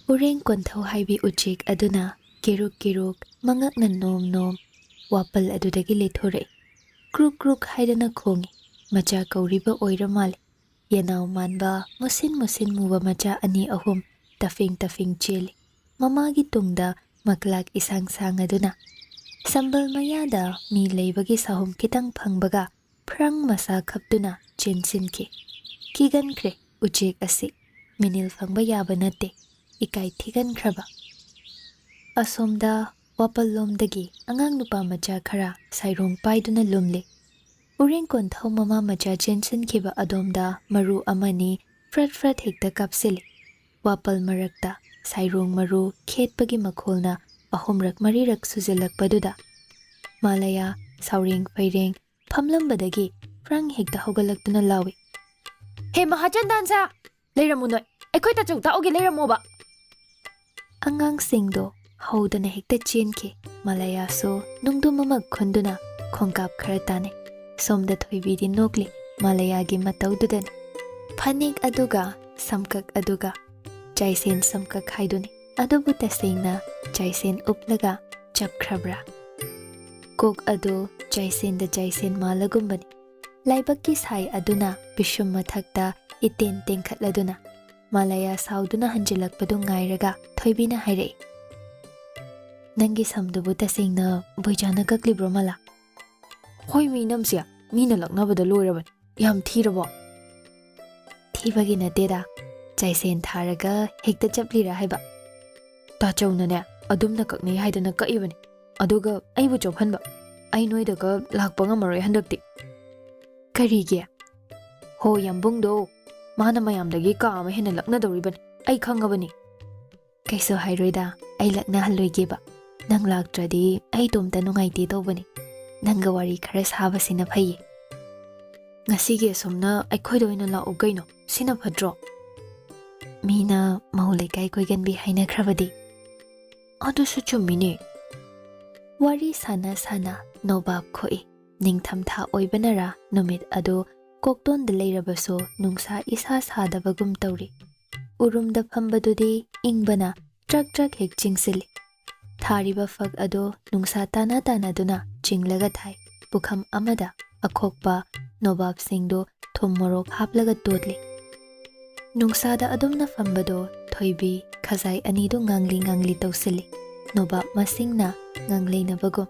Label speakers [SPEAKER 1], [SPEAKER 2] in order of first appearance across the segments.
[SPEAKER 1] Ureng konthau haibi ujek aduna kiruk mangakna nom wapal adudagi lethore. Kruk haidana khongi macha kauriba oira male. Yanau manba musin muwa macha ani ahum tafing cheli. Mamagi tungda maklak isang aduna. Sambal mayada mi leibagi sahum kitang phangbaga prang masa khapduna chensinki. Kigan kre ujek asi minil phangba yaba nate. Ikai thigan kraba. Asomda wapal lomdagi angang nupa macha khara sairong paiduna lumle. Ureng konthau mama macha jensen kiba adomda maru amani frat hekta kapsili. Wapal marakta sairong maru khetpagi makholna ahumrak marirak suzilakpaduda. Malaya saureng paireng phamlambadagi prang hekta hogalaktuna lawi.
[SPEAKER 2] He mahajan dansa leiramunoi ekoi ta chukta oge leiramoba.
[SPEAKER 1] Angang singdo haudana hekta chenke malaya so nungdumamag khunduna khongkap kharatane. Somda thoibidi nokli malaya gi mataududan. Phanik aduga samkak aduga jaisen samkak haiduni. Adubu tasingna jaisen uplaga chapkhrabra. Kok adu jaisen da jaisen malagumbani. Laibaki sai aduna bishum mathakta iten tengkhatladuna. Malaya sauduna hanjilakpadu ngairaga thoibina hairei. Nangi samdubu tasingna boijana kaklibro mala.
[SPEAKER 2] Hoi mi namsia mina laknabada loiraban yam thirabo.
[SPEAKER 1] Thibagi nateda jaisen tharaga hekta chaplira haiba.
[SPEAKER 2] Tachaunane adumna kaknei haidana kaibani. Aduga aibu chophanba. Ai noidaga lakpa ngamaroi handakti.
[SPEAKER 1] Karige
[SPEAKER 2] ho yambungdo mana mayamdagi ka ama hena laknadoriban ai khangabani.
[SPEAKER 1] Kaiso hairoida ai lakna halloigeba. Nang laktradi ai tomta nungaiti tobani. Nanga wari khara sabasina phaiye.
[SPEAKER 2] Ngasige somna aikhoida oina la ugaino sina phadro.
[SPEAKER 1] Mina maulai kai koiganbi haina khrabadi.
[SPEAKER 2] Adu su chumine.
[SPEAKER 1] Wari sana nobab khoi. Ningtham tha oibanara numit adu kokton da leirabaso nungsa isa sadabagum tauri. Urumda phambadudi ingbana trak hek chingsili. Thariba fag ado nungsa tana duna chinglaga thai. Bukham amada akhokpa nobab singdo thum morok haplaga totli. Nungsada adumna phambado thoibi khazai anido ngangli tausili. Nobab masingna nganglei bagum.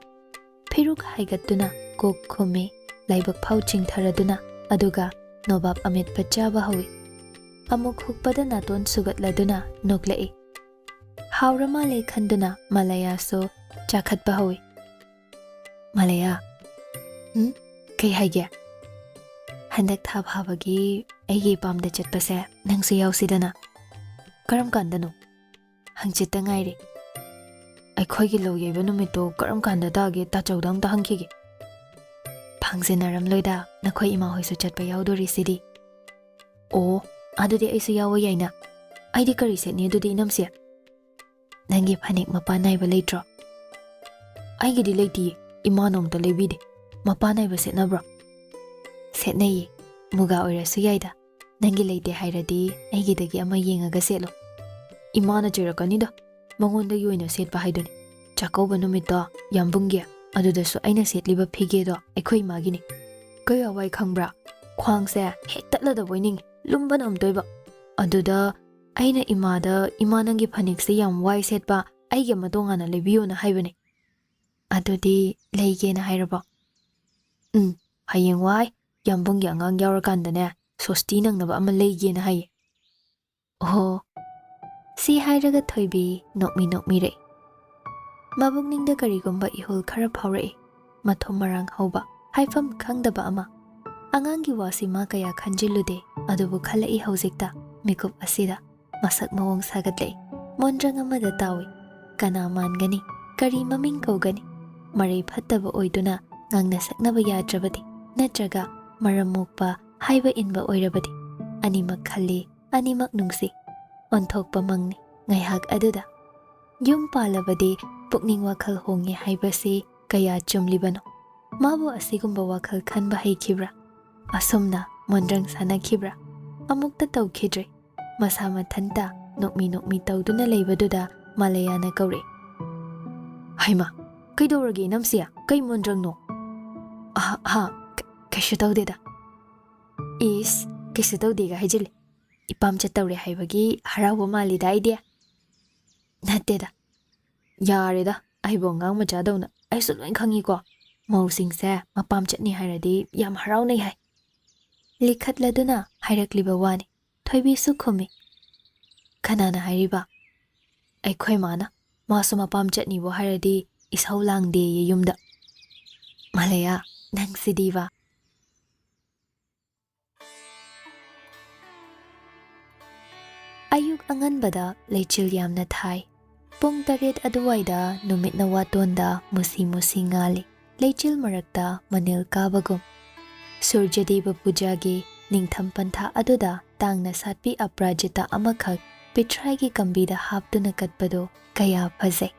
[SPEAKER 1] Phiruk haigatuna kok khome laibak phau chingtharaduna aduga nobab amit pachaba hawi. Amuk hukpada naton sugatladuna noklai. Haurama le khanduna malaya so chakhatpa hawi. Malaya kai haige handak tha bhabagi aigi pamda chatpase nangsu yausidana.
[SPEAKER 2] Karam kandano
[SPEAKER 1] Hangchita ngaire.
[SPEAKER 2] Aikhoigi loyeba numito karam kanda dage ta chaudam ta hangkhige.
[SPEAKER 1] Phangsenaram loida nakhoi ima hoisu chatpa yaudori sidi.
[SPEAKER 2] O adudi aisu yawa yaina. Aidi kari setni adudi namsia.
[SPEAKER 1] Nangi phanik mapa naiba leitro.
[SPEAKER 2] Aigidi leiti ima nongta lebide. Mapa naiba setnabra.
[SPEAKER 1] Setnayi muga oirasu yaida. Nangi leite hairadi aigidagi ama yengaga setlo.
[SPEAKER 2] Imana chirakanida mangonda yoina setpa haiduni. Chakauba numita yambungya adudasu aina setliba phigedo aikhoi magini. Kaya wai khangbra khwangse hektatla da boining lumban amtoiba. Aduda aina imanangi phanikse yam wai setpa aige matongana lebiyona haibani.
[SPEAKER 1] Adudi leigena hairaba.
[SPEAKER 2] Hayeng wai yambungya angang yaurakandane sosti nangnaba ama leigena haye.
[SPEAKER 1] Oh si hairaga thoibi nokmi re. Mabukningda karigomba ihol khara phaurai. Mathom marang hauba haifam khangdaba ama. Angangi wasi ma kaya khanjilude adubu khalai haujikta mikup asida masak mawong sagatle. Mondrang amada tawi kana mangani kari maming kaugani. Marai phattaba oiduna ngangna saknaba yadrabadi natraga maramokpa haiba inba oirabadi. Animak khali animak nungsi. Onthokpa mangni ngaihak aduda. Yum palabadi pukning wakhal hongi haibasi kaya chumlibano. Mabu asigumba wakhal khanba haikibra. Asumna mondrang sana kibra. Amukta tawkhidre. Masa mathanta nokmi tawduna leibaduda Malayana kauri.
[SPEAKER 2] Haima, kaidorage namsiya, kay mondrangno? Kaisu tawdeda. Is, kaisu tawdega haijili. Ipam chatawre haibagi harawa malida idea. Nateda. Yareda, aibo ngang machadawna, aisu loin khangi ko. Mausingse mapam chatni hairadi yam harawnay hai.
[SPEAKER 1] Likhatladuna hairakliba wani. Thoibi su khumi.
[SPEAKER 2] Kanana hairiba. Aikhoi mana, masu mapam chatni bo hairadi ishaw langde ye yumda. Malaya, nang sidiba.
[SPEAKER 1] Ayuk anganbada leichil yamna thai. Pung 8 aduwaida numit na watonda musi ngali. Leichil marakta manil kabagum. Surjadeva pujagi ningtham pantha aduda tangna satpi aprajita amakhak pitrai kambida haptuna katpado kaya phajai.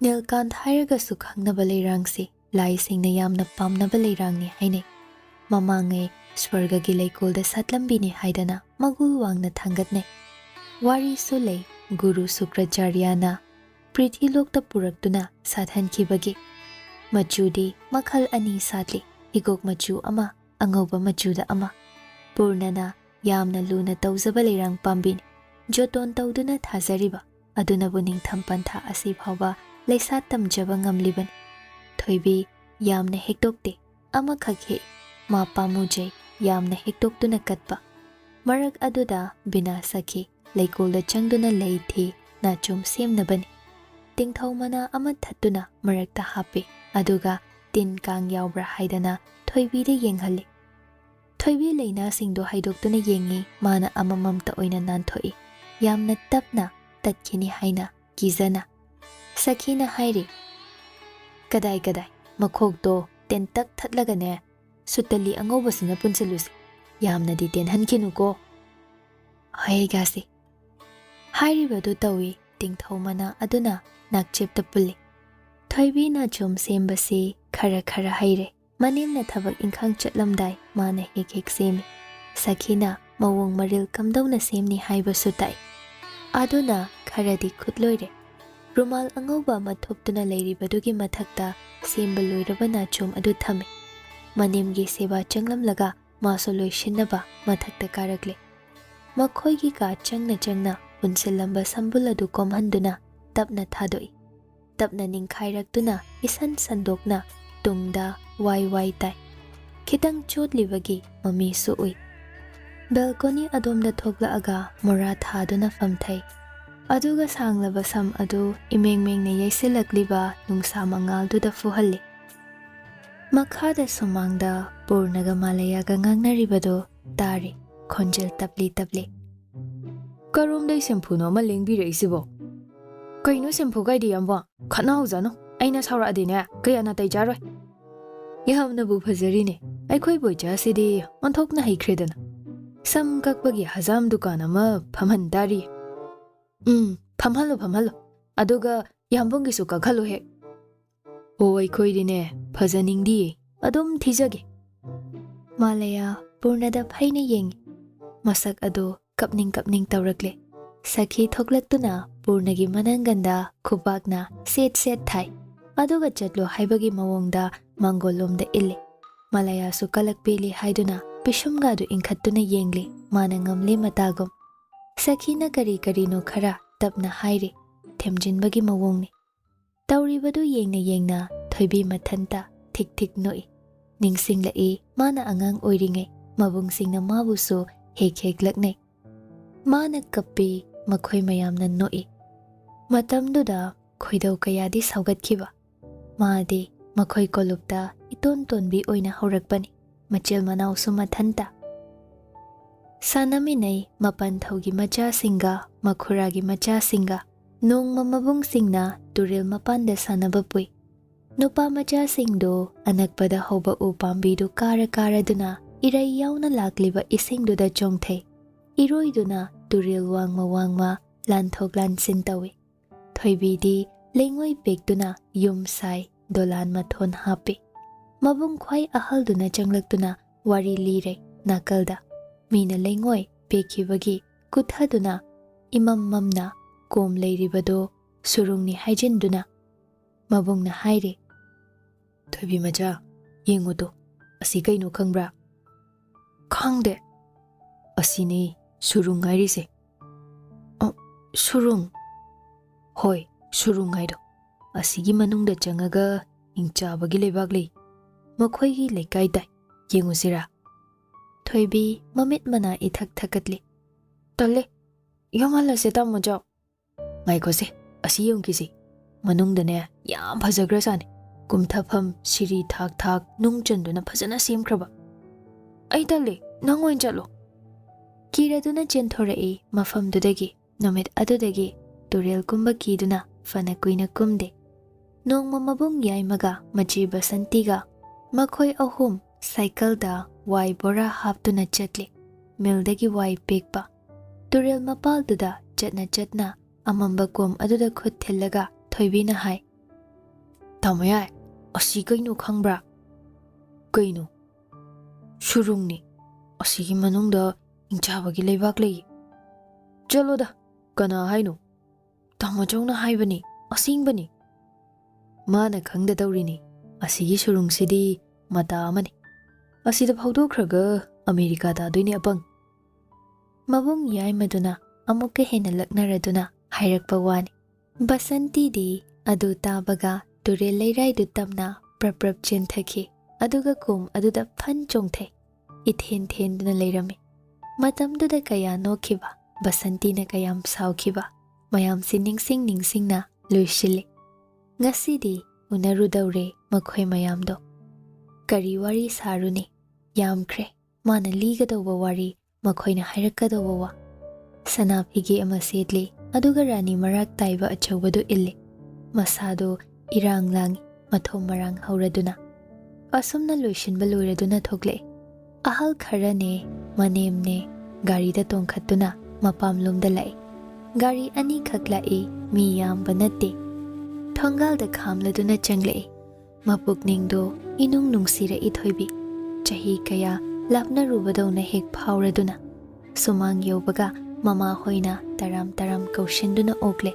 [SPEAKER 1] Nilkant hairaga sukhangnaba leirangsi lai singna yamna pamnaba leirangni haine. Mamangai swargagi leikolda satlambini haidana magul wangna thangatne. Wari sulei Guru Sukracharyana Prithi Lokta Puraktuna Sathankibagi Machudi makhal ani satli higok machu ama angoba machuda ama PURNAna yamna luna tawzaba leirang pambini joton tawduna thazariba aduna buning thampantha asi phawba leisa tamjaba ngamliban thoibi yamna hektokte ama khakhe ma pamujai yamna hektoktuna katpa marak aduda bina sakhi leikolda changduna leithi na chum semnabani tingthau mana ama thattuna marakta hape aduga tin kang yaubra haidana thoibi de yenghali thoibi leina singdo haidoktuna yengi mana amamamta oina nanthoi yamna tapna tatkini haina kizana sakhina hairi kadai makhokto tentak thatlagane sutali angobasina punsalusi yamna di ten hankinu ko hai gasi hairibadu tawi tingthau mana aduna nakchepta pulli thoibi na chum sembasi khara haire manimna thabak inkhang chatlamdai mana hek semi sakhina mawong maril kamdawna semni haiba sutai aduna kharadi khutloire rumal angoba mathoptuna leiribadugi mathakta semba loirabana chum adu thame manimgi seba changlamlaga maso loishinaba mathakta karakle makhoigi ka changna punsilamba sambuladu komhanduna tapna thadoi tapna ningkhairaktuna isan sandokna tungda wai tai khitang chotlibagi mami su ui balcony adomda thokla aga mora thaduna famthai aduga sanglaba sam adu imengmengna yaisilakliba nungsa mangalduda fuhalli makhada sumangda PURNAga Malayaga ngangnaribado tari khonjel tapli
[SPEAKER 2] Karomdai sempu no ma lengbira isibo. Kaino sempu gaidi yamba khana hojano aina saura adine kayana tai jaroi. Yahamna bu phajari ne aikhoi boicha sidi onthokna haikredana. Sam kakbagi hazam dukan ama phamhandari. Phamhalo aduga yambongi su kakhalo he. O aikhoi dine phajaningdi adum thijage.
[SPEAKER 1] Malaya PURNAda phaina yengi masak adu kapning tawrakle sakhi thoklaktuna PURNAgi mananganda khubakna set thai aduga chatlo haibagi mawongda mangolomda ille Malaya su kalakpeli haiduna pishumga du inkhattuna yengli mana ngamle matagom sakhina kari no khara tapna haire themjinbagi mawongni tawribadu yengna thoibi mathanta thik noi ningsinglai mana angang oiringai mabungsingna mabusu hek laknai mana kappi makhoi mayamna noi matamduda khoidau kayadi saugatkhiba maadi makhoi kolupta iton tonbi oina horakpani machel manau sumathanta sanaminai mapan thaugi macha singa makhuragi macha singa nongma mabung singna turil mapanda sanabapui nupa macha singdo anakpada hoba upambidu kara duna irai yauna lakliba isingduda chongthei iroiduna turil wangma lanthok lansin tawi thoibidi lengoi pekduna yum sai dolan mathon hape mabung khwai ahalduna changlaktuna wari lire nakalda mina lengoi pekhibagi kuthaduna imam mamna kom leiribado surungni haijinduna mabungna haire
[SPEAKER 2] Thoibi macha yengodo asi kaino khangbra khangde asini surung hairi surung hoi surung haido asigi manungda changaga ingchabagi lebak lei makhoi gi lekai dai yengusira
[SPEAKER 1] Thoibi mamit mana ithak thakatli
[SPEAKER 2] tale yongala se ta mojo ngai ko se asi yong ki se manungda ne yam phajagra sani kumthafam siri thak thak nungchanduna phajana semkraba ai tale nangoin chalo
[SPEAKER 1] kiraduna chenthorei mafamdudagi nomit adudagi turel kumba kiduna fana kuina kumde nongma mabung yaimaga machi basantiga makhoi ahum cycle da wai bora haptuna chatli mildagi wai pekpa turel mapalduda chatna amamba kom aduda khut thillaga thoibina hai
[SPEAKER 2] tamaya asi kaino khangbra kaino surungni asigi manungda ingchabagi lebak lei chalo da kana haino tamajongna haibani asingbani mana khangda dawrini asigi surungsidi mata amani asida phawdokhraga America da doini apang
[SPEAKER 1] mabung yaimaduna amuka hena laknaraduna hairakpa wani basanti di adu tabaga turel leirai du tamna praprap chenthaki aduga kum aduda phan chongthe ithen duna leirami matamduda kaya nokhiba basanti na kayam saukhiba mayam siningsingna luishili ngasidi unarudawre makhoi mayamdo kari wari saruni yamkhre mana ligadawa wari makhoina hairakadawa wa sanapigi ama setli aduga rani marak taiba achawadu illi masado irang langi mathom marang hauraduna asumna luishinba loiraduna thokle ahal kharane manemne gari da tongkhatuna mapamlumda lai gari ani khaklai mi yamba natte thongal da khamladuna changle mapukningdo inung nungsira ithoibi chahi kaya lapna rubadona hek phauraduna sumang yobaga mama hoina taram kaushinduna okle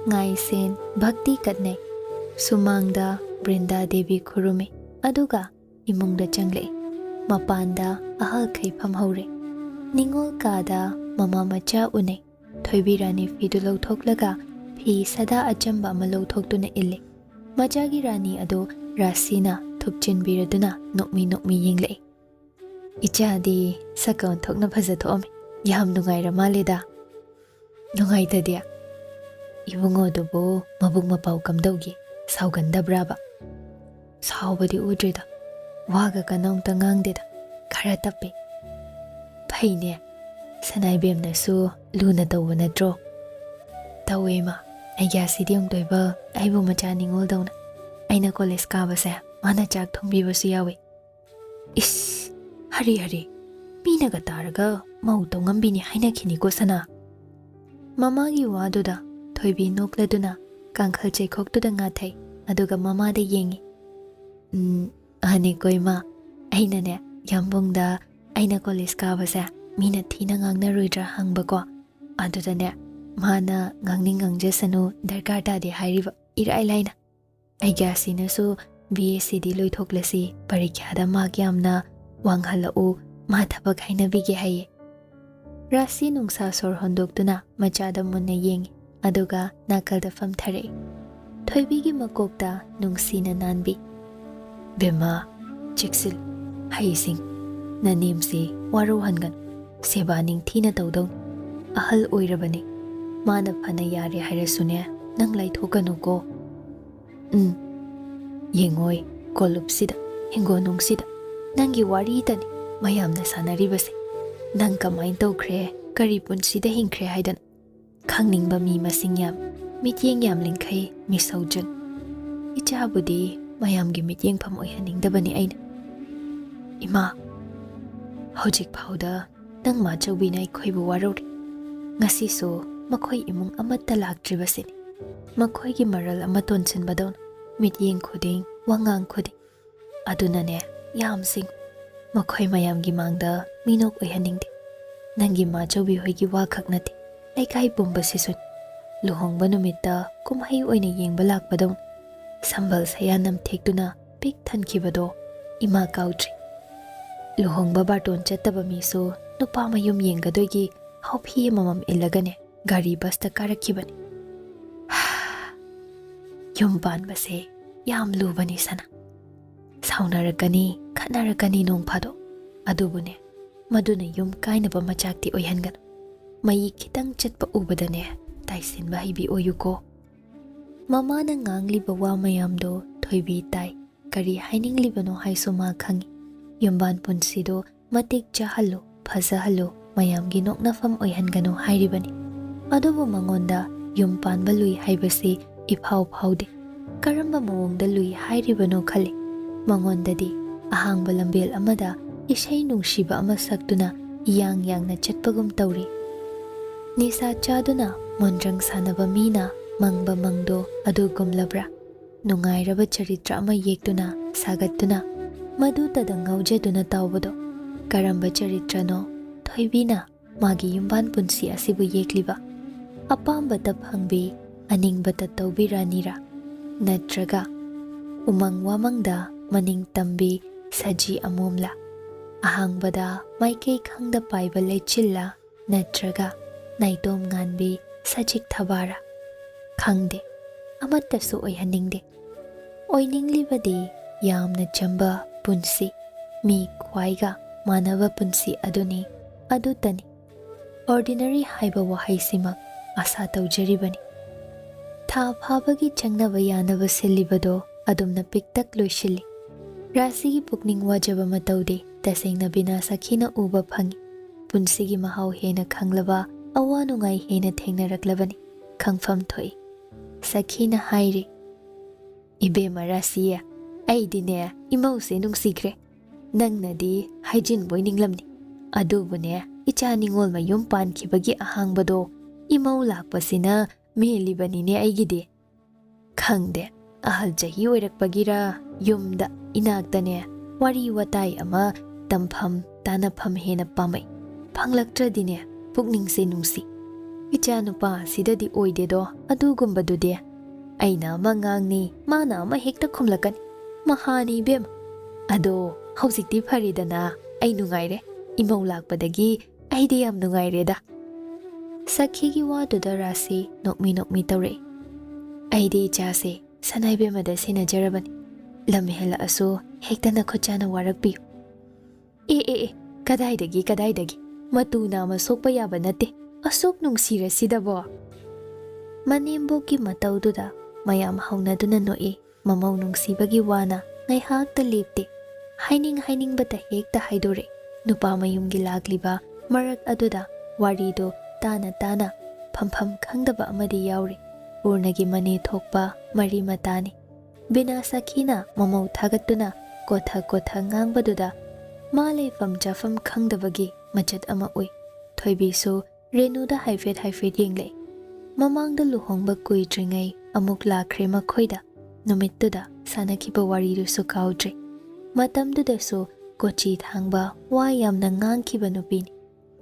[SPEAKER 1] ngai sen bhakti katne sumangda brinda devi khurumi aduga imungda changle mapanda ahal khai phamhaure ningol kada mama macha une thoibi rani fidu lawthoklaga fi sada achamba ama lawthoktuna ille majagi rani ado rasina thupchin biraduna nokmi yengle ichadi sakon thokna phaja thom yam nungai ra maleda nungai ta dia ibungo dobo mabuk mapau kamdaugi saugandabraba saubadi udrida waga kanong tangangdeda khara tappe phaine sanai bemna su luna tawa natro tawema aigya sidiong toiba aibu macha ningol dauna aina college ka basa mana chak thongbi basu yawe is hari mina ga taraga mau tongambi ni haina khini ko sana mama gi waduda thoibi nokladuna kangkhal cheikhoktuda nga thai aduga mama da yengi ani koima aina ne yambungda aina college ka basa mina thina ngangna roidra hangba ko aduda ne mana ngangje sanu darkar ta de hairiba irai laina ai gasina so BSc di loithoklasi parikya da ma kyamna wanghalau ma thabak haina bige haye rasi nungsa sor hondoktuna machada munna yengi aduga nakal da fam thare thoibi gi makokta nungsina nanbi bema chiksil haising nanimsi waru hangan seba ning thina tawdon ahal oirabani mana phana yare hairasune nang laithokanu ko yengoi kolupsida hingonungsida nangi wari tani mayamna sanaribase nang kamain tawkhre kari punsida hingkhre haidan khangningba mi masing yam mityeng yam lingkhai mi saujang ichabudi mayamgi mityeng pham oihaningdabani aina ima hojik phauda nang ma chawbinai khoibu warori ngasi so makhoi imung amatta laktribasini makhoi gi maral ama tonsinbadon mityeng khuding wangang khuding adunane yam sing makhoi mayam gi mangda minok oihaningde nangi ma chawbi hoigi wa khaknati ꯂꯩꯀꯥꯏ ꯄꯨꯝꯕꯁꯤꯁꯨ ꯂꯨꯍꯣꯡꯕ ꯅꯨꯃꯤꯠꯇ ꯀꯨꯝꯍꯩ ꯑꯣꯏꯅ ꯌꯦꯡꯕ ꯂꯥꯛꯄꯗꯧ ꯁꯝꯕꯜ ꯁꯌꯥ ꯅꯝꯊꯦꯛꯇꯨꯅ ꯄꯤꯛ ꯊꯟꯈꯤꯕꯗꯣ ꯏꯃꯥ ꯀꯥꯎꯗ꯭ꯔꯤ꯫ ꯂꯨꯍꯣꯡꯕ ꯕꯥꯔꯇꯣꯟ ꯆꯠꯇꯕ ꯃꯤꯁꯨ ꯅꯨꯄꯥ ꯃꯌꯨꯝ ꯌꯦꯡꯒꯗꯣꯏꯒꯤ ꯍꯥꯎꯐꯤ ꯑꯃꯃꯝ ꯏꯜꯂꯒꯅꯦ ꯒꯥꯔꯤ ꯕꯁꯇ ꯀꯥꯔꯛꯈꯤꯕꯅꯤ꯫ ꯌꯨꯝ ꯄꯥꯟꯕꯁꯦ ꯌꯥꯝ ꯂꯨꯕꯅꯤ ꯁꯅꯥ꯫ ꯁꯥꯎꯅꯔꯛꯀꯅꯤ, ꯈꯠꯅꯔꯛꯀꯅꯤ ꯅꯣꯡ ꯐꯥꯗꯣꯛ, ꯑꯗꯨꯕꯨꯅꯦ ꯃꯗꯨꯅ ꯌꯨꯝ ꯀꯥꯏꯅꯕ ꯃꯆꯥꯛꯇꯤ ꯑꯣꯏꯍꯟꯒꯅꯨ꯫ ꯃꯌꯦꯛ ꯈꯤꯇꯪ ꯆꯠꯄ ꯎꯕꯗꯅꯦ ꯇꯥꯏꯁꯤꯟꯕ ꯍꯩꯕꯤ ꯑꯣꯏꯌꯨꯀꯣ꯫ ꯃꯃꯥꯅ ꯉꯥꯡꯂꯤꯕ ꯋꯥ ꯃꯌꯥꯝꯗꯣ ꯊꯣꯏꯕꯤ ꯇꯥꯏ꯫ ꯀꯔꯤ ꯍꯥꯏꯅꯤꯡꯂꯤꯕꯅꯣ ꯍꯥꯏꯁꯨ ꯃꯥ ꯈꯪꯏ꯫ ꯌꯨꯝꯕꯥꯟ ꯄꯨꯟꯁꯤꯗꯣ ꯃꯇꯤꯛ ꯆꯥꯍꯜꯂꯨ, ꯐꯖꯍꯜꯂꯨ, ꯃꯌꯥꯝꯒꯤ ꯅꯣꯛꯅꯐꯝ ꯑꯣꯏꯍꯟꯒꯅꯨ ꯍꯥꯏꯔꯤꯕꯅꯤ꯫ ꯑꯗꯨꯕꯨ ꯃꯉꯣꯟꯗ ꯌꯨꯝ ꯄꯥꯟꯕ ꯂꯨꯏ ꯍꯥꯏꯕꯁꯤ ꯏꯐꯥꯎ ꯐꯥꯎꯗꯦ꯫ ꯀꯔꯝꯕ ꯃꯑꯣꯡꯗ ꯂꯨꯏ ꯍꯥꯏꯔꯤꯕꯅꯣ ꯈꯜꯂꯤ꯫ ꯃꯉꯣꯟꯗꯗꯤ ꯑꯍꯥꯡꯕ ꯂꯝꯕꯦꯜ ꯑꯃꯗ ꯏꯁꯩ ꯅꯨꯡꯁꯤꯕ ꯑꯃ ꯁꯛꯇꯨꯅ ꯏꯌꯥꯡ ꯌꯥꯡꯅ ꯆꯠꯄꯒꯨꯝ ꯇꯧꯔꯤ꯫ ꯅꯤꯁꯥ ꯆꯥꯗꯨꯅ ꯃꯣꯟꯗ꯭ꯔꯪ ꯁꯥꯟꯅꯕ ꯃꯤꯅ ꯃꯪꯕ ꯃꯪꯗꯣ ꯑꯗꯨꯒꯨꯝꯂꯕ꯭ꯔꯥ? ꯅꯨꯡꯉꯥꯏꯔꯕ ꯆꯔꯤꯇ꯭ꯔ ꯑꯃ ꯌꯦꯛꯇꯨꯅ ꯁꯥꯒꯠꯇꯨꯅ ꯃꯗꯨꯇꯗ ꯉꯥꯎꯖꯗꯨꯅ ꯇꯥꯎꯕꯗꯣ ꯀꯔꯝꯕ ꯆꯔꯤꯇ꯭ꯔꯅꯣ ꯊꯣꯏꯕꯤꯅ ꯃꯥꯒꯤ ꯌꯨꯝꯕꯥꯟ ꯄꯨꯟꯁꯤ ꯑꯁꯤꯕꯨ ꯌꯦꯛꯂꯤꯕ? ꯑꯄꯥꯝꯕꯇ ꯐꯪꯕꯤ, ꯑꯅꯤꯡꯕꯇ ꯇꯧꯕꯤꯔꯅꯤꯔꯥ? ꯅꯠꯇ꯭ꯔꯒ ꯎꯃꯪ ꯋꯥꯃꯪꯗ ꯃꯅꯤꯡ ꯇꯝꯕꯤ ꯁꯖꯤ ꯑꯃꯣꯝꯂꯥ? ꯑꯍꯥꯡꯕꯗ ꯃꯥꯏꯀꯩ ꯈꯪꯗ ꯄꯥꯏꯕ ꯂꯩꯆꯤꯜꯂꯥ? ꯅꯠꯇ꯭ꯔꯒ ꯅꯥꯏꯇꯣꯝ ꯉꯥꯟꯕꯤ ꯁꯖꯤꯛ ꯊꯕꯥꯔꯥ? ꯈꯪꯗꯦ, ꯑꯃꯠꯇꯁꯨ ꯑꯣꯏꯍꯟꯅꯤꯡꯗꯦ꯫ ꯑꯣꯏꯅꯤꯡꯂꯤꯕꯗꯤ ꯌꯥꯝꯅ ꯆꯝꯕ ꯄꯨꯟꯁꯤ, ꯃꯤ ꯈ꯭ꯋꯥꯏꯒ ꯃꯥꯟꯅꯕ ꯄꯨꯟꯁꯤ ꯑꯗꯨꯅꯤ, ꯑꯗꯨꯇꯅꯤ꯫ ꯑꯣꯔꯗꯤꯅꯔꯤ ꯍꯥꯏꯕ ꯋꯥꯍꯩꯁꯤꯃꯛ ꯑꯁꯥ ꯇꯧꯖꯔꯤꯕꯅꯤ꯫ ꯊꯥ ꯐꯥꯕꯒꯤ ꯆꯪꯅꯕ ꯌꯥꯅꯕ ꯁꯤꯜꯂꯤꯕꯗꯣ ꯑꯗꯨꯝꯅ ꯄꯤꯛꯇꯛ ꯂꯣꯏꯁꯤꯜꯂꯤ꯫ ꯔꯥꯁꯤꯒꯤ ꯄꯨꯛꯅꯤꯡ ꯋꯥꯖꯕ ꯃꯇꯧꯗꯤ ꯇꯁꯦꯡꯅ ꯕꯤꯅꯥ ꯁꯈꯤꯅ ꯎꯕ ꯐꯪꯏ꯫ ꯄꯨꯟꯁꯤꯒꯤ ꯃꯍꯥꯎ ꯍꯦꯟꯅ ꯈꯪꯂꯕ, ꯑꯋꯥ ꯅꯨꯡꯉꯥꯏ ꯍꯦꯟꯅ ꯊꯦꯡꯅꯔꯛꯂꯕꯅꯤ, ꯈꯪꯐꯝ ꯊꯣꯛꯏ꯫ ꯁꯈꯤꯅ ꯍꯥꯏꯔꯤ, ꯏꯕꯦꯝꯃ ꯔꯥꯁꯤꯌꯦ, ꯑꯩꯗꯤꯅꯦ ꯏꯃꯧꯁꯦ ꯅꯨꯡꯁꯤꯈ꯭ꯔꯦ꯫ ꯅꯪꯅꯗꯤ ꯍꯥꯏꯖꯤꯟꯕꯣꯏ ꯅꯤꯡꯂꯝꯅꯤ, ꯑꯗꯨꯕꯨꯅꯦ ꯏꯆꯥ ꯅꯤꯉꯣꯜ ꯃꯌꯨꯝ ꯄꯥꯟꯈꯤꯕꯒꯤ ꯑꯍꯥꯡꯕꯗꯣ ꯏꯃꯧ ꯂꯥꯛꯄꯁꯤꯅ ꯃꯦꯜꯂꯤꯕꯅꯤꯅꯦ ꯑꯩꯒꯤꯗꯤ꯫ ꯈꯪꯗꯦ, ꯑꯍꯜ ꯆꯍꯤ ꯑꯣꯏꯔꯛꯄꯒꯤꯔ ꯌꯨꯝꯗ ꯏꯅꯥꯛꯇꯅꯦ ꯋꯥꯔꯤ ꯋꯥꯇꯥꯏ ꯑꯃ ꯇꯝꯐꯝ ꯇꯥꯅꯐꯝ ꯍꯦꯟꯅ ꯄꯥꯝꯃꯩ꯫ ꯐꯪꯂꯛꯇ꯭ꯔꯗꯤꯅꯦ ꯄꯨꯛꯅꯤꯡꯁꯦ ꯅꯨꯡꯁꯤ꯫ ꯏꯆꯥ ꯅꯨꯄꯥ ꯑꯁꯤꯗꯗꯤ ꯑꯣꯏꯗꯦꯗꯣ ꯑꯗꯨꯒꯨꯝꯕꯗꯨꯗꯤ꯫ ꯑꯩꯅ ꯑꯃ ꯉꯥꯡꯅꯤ, ꯃꯥꯅ ꯑꯃ ꯍꯦꯛꯇ ꯈꯨꯝꯂꯛꯀꯅꯤ꯫ ꯃꯍꯥꯅꯤ ꯏꯕꯦꯝꯃ꯫ ꯑꯗꯣ ꯍꯧꯖꯤꯛꯇꯤ ꯐꯔꯦꯗꯅ, ꯑꯩ ꯅꯨꯡꯉꯥꯏꯔꯦ꯫ ꯏꯃꯧ ꯂꯥꯛꯄꯗꯒꯤ ꯑꯩꯗꯤ ꯌꯥꯝ ꯅꯨꯡꯉꯥꯏꯔꯦꯗ꯫ ꯁꯈꯤꯒꯤ ꯋꯥꯗꯨꯗ ꯔꯥꯁꯤ ꯅꯣꯛꯃꯤ ꯅꯣꯛꯃꯤ ꯇꯧꯔꯛꯏ꯫ ꯑꯩꯗꯤ ꯏꯆꯥꯁꯦ ꯁꯅꯥꯏꯕꯦꯝꯃꯗ ꯁꯤꯟꯅꯖꯔꯕꯅꯤ꯫ ꯂꯝ ꯍꯦꯜꯂꯛꯑꯁꯨ ꯍꯦꯛꯇ ꯅꯈꯨꯠ ꯆꯥꯅ ꯋꯥꯔꯛꯄꯤꯌꯨ꯫ ꯑꯦ ꯀꯗꯥꯏꯗꯒꯤ ꯃꯇꯨ ꯅꯥꯝꯃ ꯁꯣꯛꯄ ꯌꯥꯕ ꯅꯠꯇꯦ, ꯑꯁꯨꯛ ꯅꯨꯡꯁꯤꯔꯁꯤꯗꯕꯣ꯫ ꯃꯅꯦꯝꯕꯣꯛꯀꯤ ꯃꯇꯧꯗꯨꯗ ꯃꯌꯥꯝ ꯍꯧꯅꯗꯨꯅ ꯅꯣꯛꯏ꯫ ꯃꯃꯧ ꯅꯨꯡꯁꯤꯕꯒꯤ ꯋꯥꯅ ꯉꯥꯏꯍꯥꯛꯇ ꯂꯦꯞꯇꯦ꯫ ꯍꯥꯏꯅꯤꯡꯕꯇ ꯍꯦꯛꯇ ꯍꯥꯏꯗꯣꯔꯛꯏ꯫ ꯅꯨꯄꯥ ꯃꯌꯨꯝꯒꯤ ꯂꯥꯛꯂꯤꯕ ꯃꯔꯛ ꯑꯗꯨꯗ ꯋꯥꯔꯤꯗꯣ ꯇꯥꯅ ꯐꯝꯐꯝ ꯈꯪꯗꯕ ꯑꯃꯗꯤ ꯌꯥꯎꯔꯤ꯫ ꯄꯨꯔꯅꯒꯤ ꯃꯅꯦ ꯊꯣꯛꯄ ꯃꯔꯤ ꯃꯇꯥꯅꯤ꯫ ꯕꯤꯅꯥ ꯁꯈꯤꯅ ꯃꯃꯧ ꯊꯥꯒꯠꯇꯨꯅ ꯀꯣꯊ ꯉꯥꯡꯕꯗꯨꯗ ꯃꯥ ꯂꯩꯐꯝ ꯆꯥꯐꯝ ꯈꯪꯗꯕꯒꯤ ꯃꯆꯠ ꯑꯃ ꯎꯏ꯫ ꯊꯣꯏꯕꯤꯁꯨ ꯔꯦꯅꯨꯗ ꯍꯥꯏꯐꯦꯠ ꯌꯦꯡꯂꯛꯏ꯫ ꯃꯃꯥꯡꯗ ꯂꯨꯍꯣꯡꯕ ꯀꯨꯏꯗ꯭ꯔꯤꯉꯩ ꯑꯃꯨꯛ ꯂꯥꯛꯈ꯭ꯔꯦ ꯃꯈꯣꯏꯗ꯫ ꯅꯨꯃꯤꯠꯇꯨꯗ ꯁꯥꯟꯅꯈꯤꯕ ꯋꯥꯔꯤꯗꯨꯁꯨ ꯀꯥꯎꯗ꯭ꯔꯤ꯫ ꯃꯇꯝꯗꯨꯗꯁꯨ ꯀꯣꯆꯤ ꯊꯥꯡꯕ ꯋꯥ ꯌꯥꯝꯅ ꯉꯥꯡꯈꯤꯕ ꯅꯨꯄꯤꯅꯤ꯫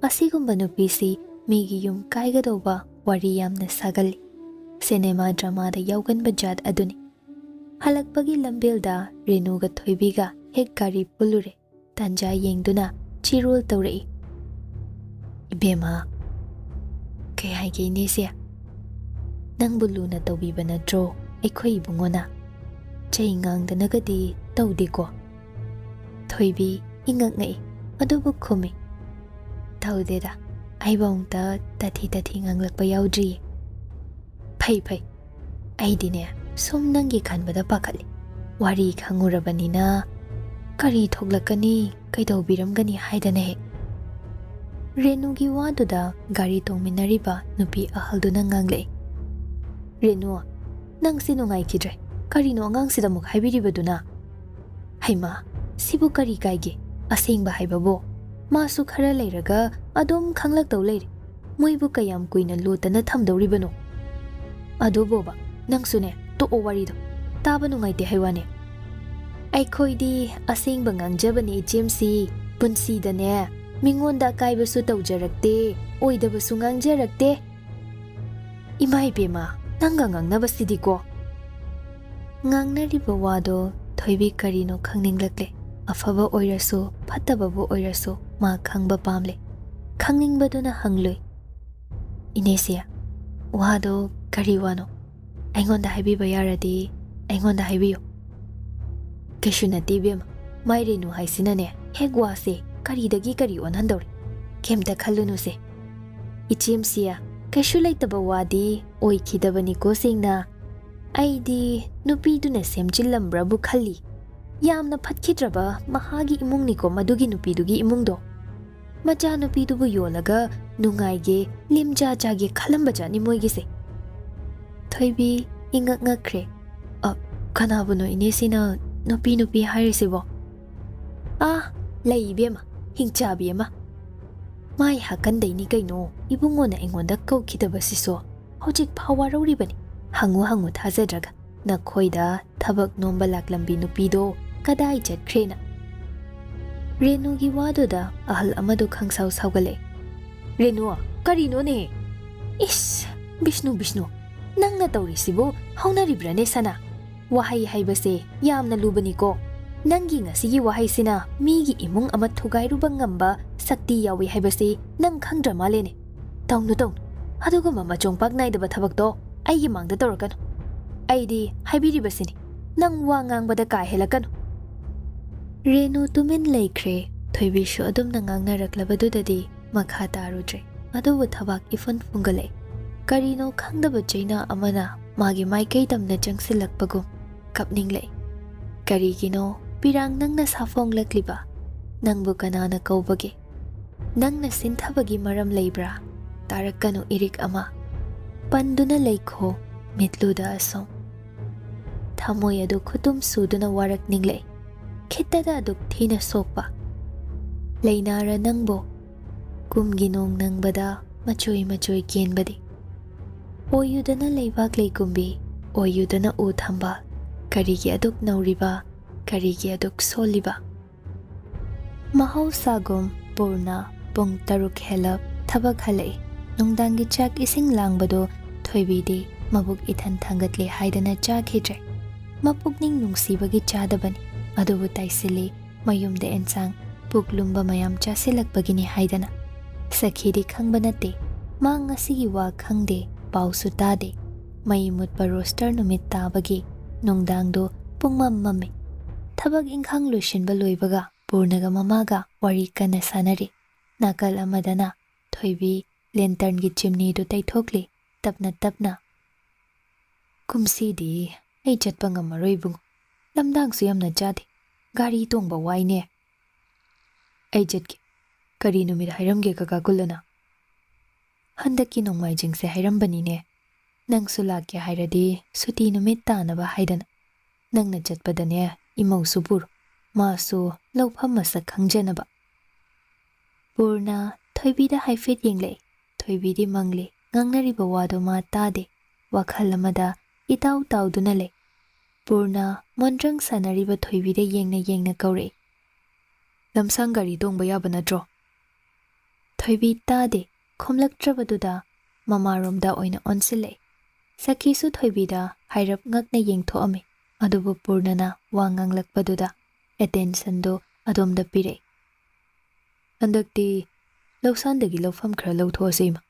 [SPEAKER 1] ꯑꯁꯤꯒꯨꯝꯕ ꯅꯨꯄꯤꯁꯤ ꯃꯤꯒꯤ ꯌꯨꯝ ꯀꯥꯏꯒꯗꯧꯕ ꯋꯥꯔꯤ ꯌꯥꯝꯅ ꯁꯥꯒꯜꯂꯤ꯫ ꯁꯤꯅꯦꯃꯥ ꯗ꯭ꯔꯃꯥꯗ ꯌꯥꯎꯒꯟꯕ ꯖꯥꯠ ꯑꯗꯨꯅꯤ꯫ ꯍꯜꯂꯛꯄꯒꯤ ꯂꯝꯕꯦꯜꯗ ꯔꯦꯅꯨꯒ ꯊꯣꯏꯕꯤꯒ ꯍꯦꯛ ꯒꯥꯔꯤ ꯄꯨꯜꯂꯨꯔꯦ꯫ ꯇꯥꯟꯖꯥ ꯌꯦꯡꯗꯨꯅ ꯆꯤꯔꯣꯜ ꯇꯧꯔꯛꯏ꯫ ꯏꯕꯦꯝꯃ, ꯀꯩ ꯍꯥꯏꯒꯦ ꯏꯅꯦꯁꯦ? ꯅꯪꯕꯨ ꯂꯨꯅ ꯇꯧꯕꯤꯕ ꯅꯠꯇ꯭ꯔꯣ ꯑꯩꯈꯣꯏ ꯏꯕꯨꯡꯉꯣꯅ? ꯆꯩ ꯉꯥꯡꯗꯅꯒꯗꯤ ꯇꯧꯗꯦꯀꯣ? ꯊꯣꯏꯕꯤ ꯏꯉꯛꯉꯛꯏ, ꯑꯗꯨꯕꯨ ꯈꯨꯝꯃꯤ, ꯇꯧꯗꯦꯗ, ꯑꯩꯕꯨꯡꯇ ꯇꯊꯤ ꯉꯥꯡꯂꯛꯄ ꯌꯥꯎꯗ꯭ꯔꯤꯌꯦ꯫ ꯐꯩ, ꯑꯩꯗꯤꯅꯦ ꯁꯨꯝ ꯅꯪꯒꯤ ꯈꯟꯕꯗ ꯄꯥꯈꯠꯂꯤ꯫ ꯋꯥꯔꯤ ꯈꯪꯉꯨꯔꯕꯅꯤꯅ ꯀꯔꯤ ꯊꯣꯛꯂꯛꯀꯅꯤ, ꯀꯩꯗꯧꯕꯤꯔꯝꯒꯅꯤ ꯍꯥꯏꯗꯅ ꯍꯦꯛ꯫ ꯔꯦꯅꯨꯒꯤ ꯋꯥꯗꯨꯗ ꯒꯥꯔꯤ ꯇꯣꯡꯃꯤꯟꯅꯔꯤꯕ ꯅꯨꯄꯤ ꯑꯍꯜꯗꯨꯅ ꯉꯥꯡꯂꯛꯏ꯫ ꯔꯦꯅꯨ, ꯅꯪꯁꯤ ꯅꯨꯡꯉꯥꯏꯈꯤꯗ꯭ꯔꯦ꯫ ꯀꯔꯤꯅꯣ ꯑꯉꯥꯡꯁꯤꯗ ꯑꯃꯨꯛ ꯍꯥꯏꯕꯤꯔꯤꯕꯗꯨꯅ? ꯍꯩꯃꯥ, ꯁꯤꯕꯨ ꯀꯔꯤ ꯀꯥꯏꯒꯦ? ꯑꯁꯦꯡꯕ ꯍꯥꯏꯕꯕꯣ ꯃꯥꯁꯨ ꯈꯔ ꯂꯩꯔꯒ ꯑꯗꯨꯝ ꯈꯪꯂꯛꯇꯧ ꯂꯩꯔꯦ꯫ ꯃꯣꯏꯕꯨ ꯀꯌꯥꯝ ꯀꯨꯏꯅ ꯂꯣꯠꯇꯅ ꯊꯝꯗꯧꯔꯤꯕꯅꯣ? ꯑꯗꯨꯕꯣꯕ ꯅꯪꯁꯨꯅꯦ ꯇꯣꯛꯑꯣ ꯋꯥꯔꯤꯗꯣ, ꯇꯥꯕ ꯅꯨꯡꯉꯥꯏꯇꯦ ꯍꯥꯏꯋꯥꯅꯦ꯫ ꯑꯩꯈꯣꯏꯗꯤ ꯑꯁꯦꯡꯕ ꯉꯥꯡꯖꯕꯅꯦ ꯏꯆꯦꯝꯁꯤ꯫ ꯄꯨꯟꯁꯤꯗꯅꯦ ꯃꯤꯉꯣꯟꯗ ꯑꯀꯥꯏꯕꯁꯨ ꯇꯧꯖꯔꯛꯇꯦ, ꯑꯣꯏꯗꯕꯁꯨ ꯉꯥꯡꯖꯔꯛꯇꯦ꯫
[SPEAKER 2] Ima ibema, nanga ngangnabasidigko.
[SPEAKER 1] Ngangnariba wado thoibi karino khangninglakle. Afaba oirasu, phatababu oirasu, ma khangba pamle. Khangningbaduna hangloi. Inesia, wado kari wano. Aingonda haibiba yaradi, aingonda haibiyo.
[SPEAKER 2] Kaishu nate ibema, mairenu haisinane, hegwase, karidagi kari onhandori. Kemta khalunuse. Ichimsiya, kaishu laitaba wadi, oikhidabaniko singna. Aidi nupiduna semchilambrabu khalli. Yamna phatkidraba mahagi imungniko madugi nupidugi imungdo. Macha nupidubu yolaga nungaige limja jage khalambajani moigise.
[SPEAKER 1] Thoibi ingak ngakre.
[SPEAKER 2] Kanabuno inesina nupi hairisibo. Ah, lay ibema, hingchabi ema. Mai hakandaini kaino, ibungona ingonda kaukidabasiso. Hojik phawaroribani. Hangu thazadraga. Nakhoida thabak nomba laklambi nupido kadai chatkrena. Renugi wadoda ahal amado khangsau saugale. Renu, karino ne?
[SPEAKER 1] Ish, Vishnu. Nangna taurisibo haunaribrane sana.
[SPEAKER 2] Wahai haibase yamna lubaniko.
[SPEAKER 1] Nangi ngasigi wahaisina migi imung ama thugairuba ngamba sakti yawi haibase nang khangdra malene.
[SPEAKER 2] Taunu. Aduga mama chongpak naidaba thabakto aigi mangda tawrakano. Aidi haibiribasini. Nang wa ngangbada kai helakano.
[SPEAKER 1] Renu tumin laikre. Thoibishu adumna ngangnaraklabadudadi makha tarudre. Adubu thabak ifun fungale. Karino khangdaba jaina amana magi maikai tamna changsilakpagum kapninglay. Karigino pirang nangna safonglakliba. Nangbu kanana kaubage. Nangna sinthabagi maram laybra. Tarakano irik ama. Panduna laikho mitluda asom. Thamoy adu khutum suduna warak ninglay. Khitada aduk thina sokpa. Lainara nangbo. Kumginong nangbada machoy kenbadi. Oyudana laybak laykumbi. Oyudana uthamba. Karigi aduk nauriba. Karigi aduk soliba. Mahausagum PURNA pung taruk helap thabak halai. Nungdangi chak ising langbado thoibidi mabuk ithan thangatle haidana chakhidre. Mapukning nungsibagi chadabani. Adubu taisili mayumda ensang puklumba mayam chasilakbagini haidana. Sakhidi khangbanate. Ma ngasigi wa khangde pausu tade. Mayimutpa roster numit tabagi. Nungdangdo pungmam mame. Thabag ingkhang lushinba loibaga. PURNAga mamaga wari kana sanari. Nakal amadana thoibi lantern gi chimney do taithokli tapna.
[SPEAKER 2] Kumsidi ai chatpa ngamaroi bungo. Lamdang su yamna chadi. Gari tongba waine. Ai chatki. Kari numit hairamge kakakulana. Handaki nongmaijingse hairambanine. Nang sulakya hairadi suti numit tanaba haidana. Nangna chatpadane imau supur. Masu laupam masak khangjanaba.
[SPEAKER 1] PURNA thoibida haifet yenglay. Thoibidi mangli ngangnariba wado ma tade. WakhaL amada itaw tawduna lay. PURNA mondrang sanariba thoibida yengna kaure.
[SPEAKER 2] Lamsang gari tongba yaba natro.
[SPEAKER 1] Thoibi tade khomlaktrabaduda mamaromda oina onsilay. Sakhisu thoibida hairap ngakna yengthoame. Adubu PURNAna wanganglakpaduda attention do adomda pire.
[SPEAKER 2] Andakti lausandagi laufam khara lauthoasima.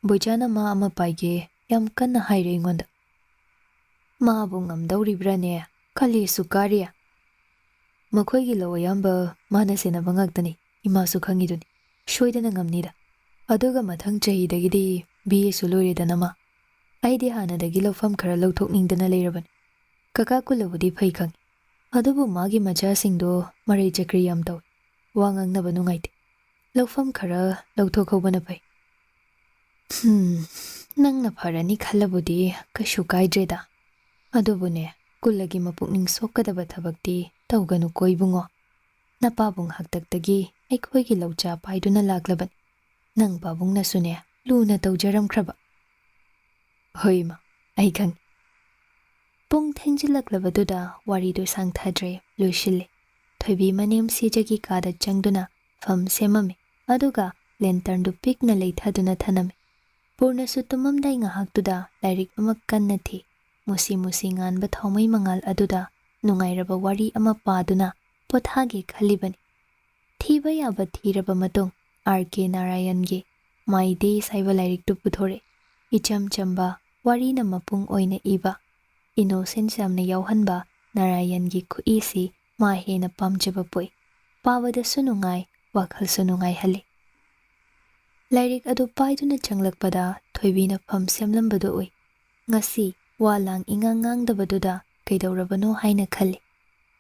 [SPEAKER 2] Boijana ma ama paige yam kanna haire ingonda. Ma bu ngamdauribrane khali sukariya. Makhoigi lawayamba mana senaba ngaktani imasu khangiduni. Shoidana ngamnida. Aduga mathang chahidagidi BA su loiredanama. Aidi hanadagi laufam khara lauthokningdana leirabani. Kaka kulabudi phai khangi. Adubu magi machasingdo marai chakri yam tawi. Wangangnaba nungaiti. Laufam khara lauthokhaubana phai. Nangna pharani khalabudi kashu kaidreda. Adubune kulagi mapukning sokadaba thabakti tawganu koibungo. Napabung haktaktagi aikhoigi laucha paiduna laklaban. Nang babung nasune luna tawjaramkraba. Hoima, ai khangi.
[SPEAKER 1] Pung thengjilaklabaduda waridu sangthadre lushile. Thoibi manem sijagi kada changduna fam semame. Aduga lantern du pikna leithaduna thaname. ꯄꯨꯔꯅꯁꯨ ꯇꯨꯝꯃꯝꯗꯥꯏ ꯉꯥꯏꯍꯥꯛꯇꯨꯗ ꯂꯥꯏꯔꯤꯛ ꯑꯃ ꯀꯟꯅ ꯊꯤ꯫ ꯃꯨꯁꯤ ꯃꯨꯁꯤ ꯉꯥꯟꯕ ꯊꯥꯎꯃꯩ ꯃꯉꯥꯜ ꯑꯗꯨꯗ ꯅꯨꯡꯉꯥꯏꯔꯕ ꯋꯥꯔꯤ ꯑꯃ ꯄꯥꯗꯨꯅ ꯄꯣꯊꯥꯒꯦ ꯈꯜꯂꯤꯕꯅꯤ꯫ ꯊꯤꯕ ꯌꯥꯕ ꯊꯤꯔꯕ ꯃꯇꯨꯡ R.K. ꯅꯥꯔꯥꯌꯟꯒꯤ ꯃꯥꯏ ꯗꯦꯁ ꯍꯥꯏꯕ ꯂꯥꯏꯔꯤꯛꯇꯨ ꯄꯨꯊꯣꯔꯛꯏ꯫ ꯏꯆꯝ ꯆꯝꯕ ꯋꯥꯔꯤꯅ ꯃꯄꯨꯡ ꯑꯣꯏꯅ ꯏꯕ, ꯏꯅꯣꯁꯦꯟꯁ ꯌꯥꯝꯅ ꯌꯥꯎꯍꯟꯕ ꯅꯥꯔꯥꯌꯟꯒꯤ ꯈꯨꯏꯁꯤ ꯃꯥ ꯍꯦꯟꯅ ꯄꯥꯝꯖꯕ ꯄꯣꯛꯏ꯫ ꯄꯥꯕꯗꯁꯨ ꯅꯨꯡꯉꯥꯏ, ꯋꯥꯈꯜꯁꯨ ꯅꯨꯡꯉꯥꯏꯍꯜꯂꯤ꯫ ꯂꯥꯏꯔꯤꯛ ꯑꯗꯨ ꯄꯥꯏꯗꯨꯅ ꯆꯪꯂꯛꯄꯗ ꯊꯣꯏꯕꯤꯅ ꯐꯝ ꯁꯦꯝꯂꯝꯕꯗꯨ ꯎꯏ꯫ ꯉꯁꯤ ꯋꯥ ꯂꯥꯡ ꯏꯉꯥꯡ ꯉꯥꯡꯗꯕꯗꯨꯗ ꯀꯩꯗꯧꯔꯕꯅꯣ ꯍꯥꯏꯅ ꯈꯜꯂꯤ꯫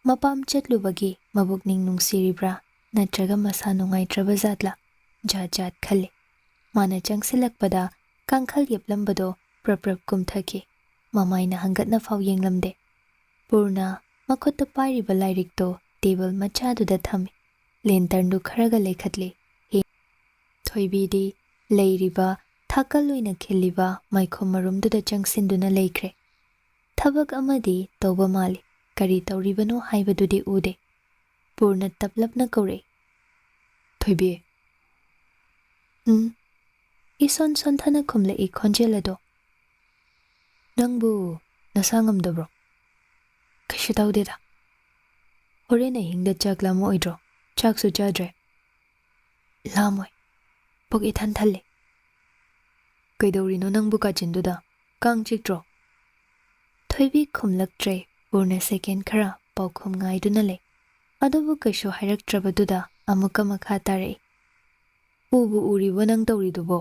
[SPEAKER 1] ꯃꯄꯥꯝ ꯆꯠꯂꯨꯕꯒꯤ ꯃꯕꯨꯛꯅꯤꯡ ꯅꯨꯡꯁꯤꯔꯤꯕ꯭ꯔꯥ ꯅꯠꯇ꯭ꯔꯒ ꯃꯁꯥ ꯅꯨꯡꯉꯥꯏꯇ꯭ꯔꯕ ꯖꯥꯠꯂꯥ? ꯖꯥꯠ ꯖꯥꯠ ꯈꯜꯂꯤ꯫ ꯃꯥꯅ ꯆꯪꯁꯤꯜꯂꯛꯄꯗ ꯀꯥꯡꯈꯜ ꯌꯦꯞꯂꯝꯕꯗꯣ ꯄ꯭ꯔꯞ ꯄ꯭ꯔꯞ ꯀꯨꯝꯊꯈꯤ꯫ ꯃꯃꯥꯏꯅ ꯍꯪꯒꯠꯅꯐꯥꯎ ꯌꯦꯡꯂꯝꯗꯦ꯫ ꯄꯨꯔꯅ ꯃꯈꯨꯠꯇ ꯄꯥꯏꯔꯤꯕ ꯂꯥꯏꯔꯤꯛꯇꯣ ꯇꯦꯕꯜ ꯃꯆꯥꯗꯨꯗ ꯊꯝꯃꯤ꯫ ꯂꯦꯟꯇꯔꯟꯗꯨ ꯈꯔꯒ ꯂꯩꯈꯠꯂꯤ꯫ ꯊꯣꯏꯕꯤꯗꯤ ꯂꯩꯔꯤꯕ ꯊꯥꯀꯜ ꯑꯣꯏꯅ ꯈꯤꯜꯂꯤꯕ ꯃꯥꯏꯈꯨꯝ ꯃꯔꯨꯝꯗꯨꯗ ꯆꯪꯁꯤꯟꯗꯨꯅ ꯂꯩꯈ꯭ꯔꯦ꯫ ꯊꯕꯛ ꯑꯃꯗꯤ ꯇꯧꯕ ꯃꯥꯜꯂꯤ, ꯀꯔꯤ ꯇꯧꯔꯤꯕꯅꯣ ꯍꯥꯏꯕꯗꯨꯗꯤ ꯎꯗꯦ꯫ ꯄꯨꯔꯅ ꯇꯞꯂꯞꯅ ꯀꯧꯔꯛꯏ, "ꯊꯣꯏꯕꯤ"꯫ ꯏꯁꯣꯟ ꯁꯣꯟꯊꯅ ꯈꯨꯝꯂꯛꯏ ꯈꯣꯟꯖꯦꯜ ꯑꯗꯣ꯫ "ꯅꯪꯕꯨ ꯅꯁꯥ ꯉꯝꯗꯕ꯭ꯔꯣ?" "ꯀꯩꯁꯨ ꯇꯧꯗꯦꯗ." "ꯍꯣꯔꯦꯟ ꯑꯍꯤꯡꯗ ꯆꯥꯛ ꯂꯥꯝꯃꯛꯑꯣꯏꯗ꯭ꯔꯣ? ꯆꯥꯛꯁꯨ ꯆꯥꯗ꯭ꯔꯦ." "ꯂꯥꯝꯃꯣꯏ, ꯄꯨꯛ ꯏꯊꯟ ꯊꯜꯂꯦ." "ꯀꯩꯗꯧꯔꯤꯅꯣ ꯅꯪꯕꯨ ꯀꯥꯆꯤꯟꯗꯨꯗ? ꯀꯥꯡ ꯆꯤꯛꯇ꯭ꯔꯣ?" ꯊꯣꯏꯕꯤ ꯈꯨꯝꯂꯛꯇ꯭ꯔꯦ꯫ ꯄꯨꯔꯅ ꯁꯦꯀꯦꯟ ꯈꯔ ꯄꯥꯎꯈꯨꯝ ꯉꯥꯏꯗꯨꯅ ꯂꯩ꯫ ꯑꯗꯨꯕꯨ ꯀꯩꯁꯨ ꯍꯥꯏꯔꯛꯇ꯭ꯔꯕꯗꯨꯗ ꯑꯃꯨꯛꯀ ꯃꯈꯥ ꯇꯥꯔꯛꯏ, "ꯎꯕꯨ ꯎꯔꯤꯕꯣ ꯅꯪ ꯇꯧꯔꯤꯗꯨꯕꯣ?"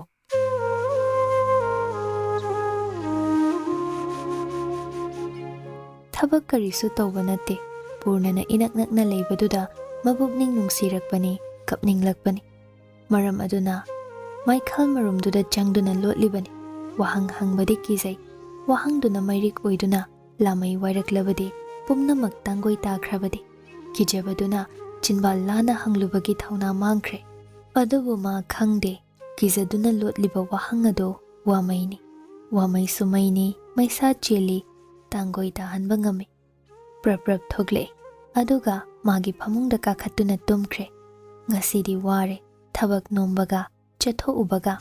[SPEAKER 1] ꯊꯕꯛ ꯀꯔꯤꯁꯨ ꯇꯧꯕ ꯅꯠꯇꯦ꯫ ꯄꯨꯔꯅꯅ ꯏꯅꯛ ꯅꯛꯅ ꯂꯩꯕꯗꯨꯗ ꯃꯕꯨꯛꯅꯤꯡ ꯅꯨꯡꯁꯤꯔꯛꯄꯅꯤ, ꯀꯞꯅꯤꯡꯂꯛꯄꯅꯤ꯫ ꯃꯔꯝ ꯑꯗꯨꯅ ꯃꯥꯏꯈꯜ ꯃꯔꯨꯝꯗꯨꯗ ꯆꯪꯗꯨꯅ ꯂꯣꯠꯂꯤꯕꯅꯤ꯫ ꯋꯥꯍꯪ ꯍꯪꯕꯗꯤ ꯀꯤꯖꯩ꯫ ꯋꯥꯍꯪꯗꯨꯅ ꯃꯩꯔꯤꯛ ꯑꯣꯏꯗꯨꯅ ꯂꯥꯃꯩ ꯋꯥꯏꯔꯛꯂꯕꯗꯤ, ꯄꯨꯝꯅꯃꯛ ꯇꯥꯡꯒꯣꯏ ꯇꯥꯈ꯭ꯔꯕꯗꯤ? ꯀꯤꯖꯕꯗꯨꯅ ꯆꯤꯟꯕꯥꯜ ꯂꯥꯟꯅ ꯍꯪꯂꯨꯕꯒꯤ ꯊꯧꯅꯥ ꯃꯥꯡꯈ꯭ꯔꯦ꯫ ꯑꯗꯨꯕꯨ ꯃꯥ ꯈꯪꯗꯦ, ꯀꯤꯖꯗꯨꯅ ꯂꯣꯠꯂꯤꯕ ꯋꯥꯍꯪ ꯑꯗꯨ ꯋꯥꯃꯩꯅꯤ꯫ ꯋꯥꯃꯩꯁꯨ ꯃꯩꯅꯤ, ꯃꯩꯁꯥ ꯆꯦꯜꯂꯤ, ꯇꯥꯡꯒꯣꯏ ꯇꯥꯍꯟꯕ ꯉꯝꯃꯤ꯫ ꯄ꯭ꯔꯞ ꯄ꯭ꯔꯞ ꯊꯣꯛꯂꯛꯏ꯫ ꯑꯗꯨꯒ ꯃꯥꯒꯤ ꯐꯃꯨꯡꯗ ꯀꯥꯈꯠꯇꯨꯅ ꯇꯨꯝꯈ꯭ꯔꯦ꯫ ꯉꯁꯤꯗꯤ ꯋꯥꯔꯦ, ꯊꯕꯛ ꯅꯣꯝꯕꯒ ꯆꯠꯊꯣꯛꯎꯕꯒ꯫